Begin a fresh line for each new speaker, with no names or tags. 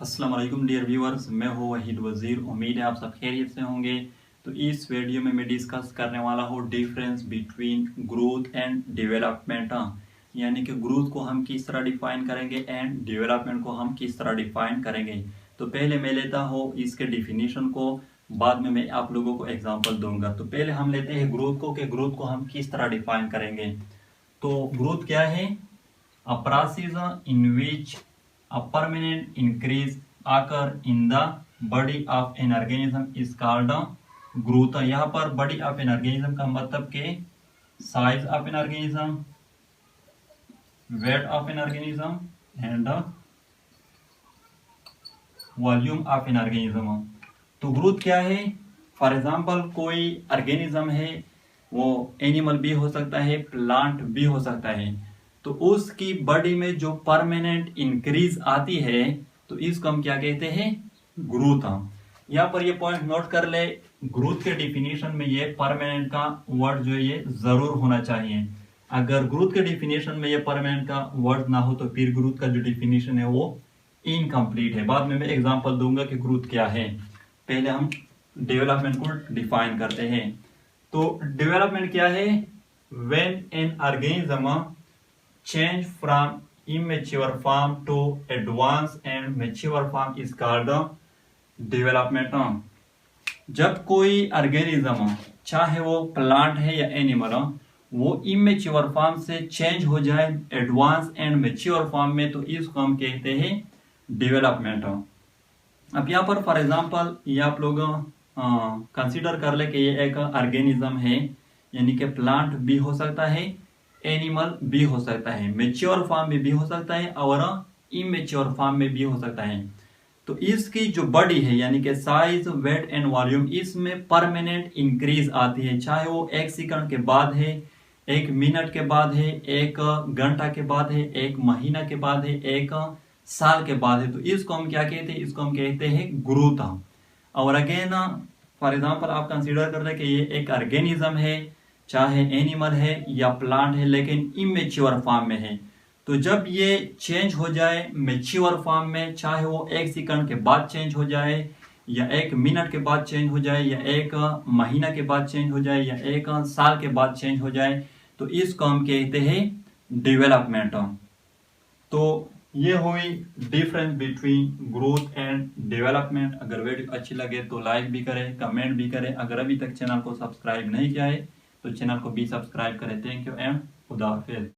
अस्सलाम वालेकुम dear viewers, मैं हूँ वहीद वज़ीर। उम्मीद है आप सब खैरियत से होंगे। तो इस वीडियो में मैं डिस्कस करने वाला हूँ difference between growth and development. यानी कि ग्रोथ को हम किस तरह डिफाइन करेंगे एंड डेवलपमेंट को हम किस तरह डिफाइन करेंगे। तो पहले मैं लेता हूँ इसके डिफिनीशन को, बाद में मैं आप लोगों को एग्जांपल दूंगा। तो पहले हम लेते हैं ग्रोथ को, कि ग्रोथ को हम किस तरह डिफाइन करेंगे। तो ग्रोथ क्या है? A process in which a permanent increase occur in the body of an organism is called growth। यहाँ पर body of an organism का मतलब के size of an organism, weight of an organism and volume of an organism. तो growth क्या है? For example कोई organism है, वो एनिमल भी हो सकता है, प्लांट भी हो सकता है। तो उसकी बॉडी में जो परमानेंट इंक्रीज आती है तो इसको हम क्या कहते हैं? ग्रोथ। यहाँ पर ये पॉइंट नोट कर ले, ग्रोथ के डिफिनेशन में ये परमानेंट का वर्ड जो है ये जरूर होना चाहिए। अगर ग्रोथ के डिफिनेशन में ये परमानेंट का वर्ड ना हो तो फिर ग्रोथ का जो डिफिनेशन है वो इनकम्प्लीट है। बाद में मैं एग्जांपल दूंगा कि ग्रोथ क्या है। पहले हम डेवलपमेंट को डिफाइन करते हैं। तो डेवलपमेंट क्या है? When an organism change from immature form to advance and mature form is called development. जब कोई ऑर्गेनिज्म, चाहे वो प्लांट है या एनिमल, वो इमेच्योर फॉर्म से चेंज हो जाए एडवांस एंड मैच्योर फॉर्म में, तो इसको हम कहते हैं डेवलपमेंट। अब यहाँ पर फॉर एग्जांपल ये आप लोग कंसीडर कर ले कि ये एक ऑर्गेनिज्म है, यानी कि प्लांट भी हो सकता है, एनिमल भी हो सकता है, मैच्योर फॉर्म में भी हो सकता है और इमेच्योर फॉर्म में भी हो सकता है। तो इसकी जो बॉडी है, यानी कि साइज, वेट एंड वॉल्यूम, इसमें परमानेंट इंक्रीज आती है। चाहे वो 1 सेकंड के बाद है, 1 मिनट के बाद है, 1 घंटा के बाद है, 1 महीना के बाद है, 1 साल के बाद है, तो इसको हम क्या कहते हैं? इसको हम कहते हैं ग्रोथ। और अगेन फॉर एग्जांपल आप कंसीडर कर रहे हैं कि ये एक ऑर्गेनिज्म है, चाहे एनिमल है या प्लांट है, लेकिन इमेच्योर फॉर्म में है। तो जब ये चेंज हो जाए मैच्योर फॉर्म में, चाहे वो 1 सेकंड के बाद चेंज हो जाए या 1 मिनट के बाद चेंज हो जाए या 1 महीना के बाद चेंज हो जाए या 1 साल के बाद चेंज हो जाए, तो इसको हम कहते हैं डेवलपमेंट। तो ये हुई difference between growth and development. अगर वीडियो अच्छी लगे तो लाइक भी करें, कमेंट भी करें। अगर अभी तक चैनल को सब्सक्राइब नहीं किया है तो चैनल को भी सब्सक्राइब करें। थैंक यू एंड खुदा हाफिज।